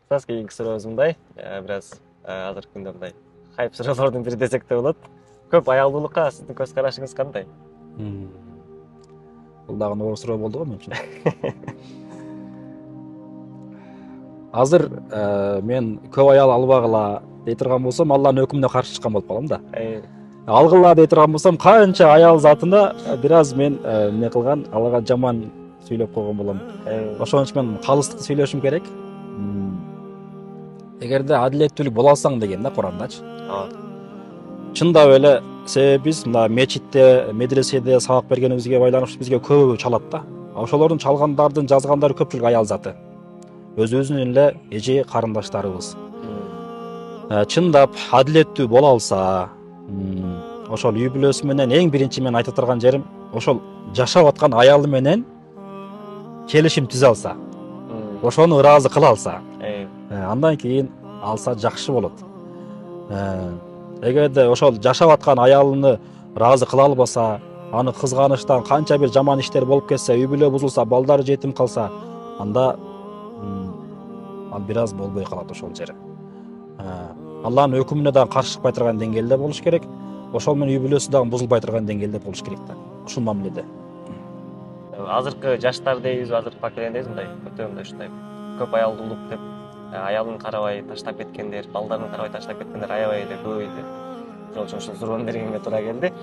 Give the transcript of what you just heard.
Сас кийинки сурообуз мындай, бираз азыркы күндө мындай хайп суроолордун бири десек да болот. Көп аялдуулукка сиздин көз карашыңыз кандай? Бул дагы оор суроо болду го мен үчүн. Азыр мен көп аял албагыла дей турган болсом, Алланын өкүмүнө каршы чыккан болуп калам да. Алгыла дей турган болсом, канча аял затына бир аз мен эмне кылган, аларга жаман сүйлөп койгон болом. Ошон үчүн мен калыстыкты сүйлөшүм керек. Эгерде адилеттүүлүк боло алсаң деген да Курандачы. Чындап эле себеби биз мына мечитте, медреседе сабак бергенибизге байланыштуу бизге көбү чалат да. Ошолордун чалгандардын жазгандары көпчүлүк аял заты. Өзүбүздүн эле эже карындаштарыбыз. Чындап адилеттүү боло алса, ошол үй бүлөсү менен эң биринчи мен айта турган жерим, ошол жашап аткан аялы менен келишим түзө алса, ошону ыраазы кыла алса, андан кийин алса жакшы болот. Эгерде ошол жашап аткан аялыны ыраазы кыла албаса, аны кызганычтан канча бир жаман иштер болуп кетсе, үй бүлө бузулса, балдары жетим калса, анда ал бир аз болбой калат ошол жери. Алланын өкүмүнө дагы каршы чыкпай турган деңгээлде болуш керек. Ошол менен үй бүлөсү дагы бузулбай турган деңгээлде болуш керек да. Ушул мамиледе. Азыркы жаштар дейбиз, азыркы поколение дейбиз, мындай өтө мындай ушундай көп аялдуулук деп аялын карабай таштап кеткендер, балдарын карабай таштап кеткендер аябай эле көп эле. Ошол үчүн ушул суроону бергенге туура келди.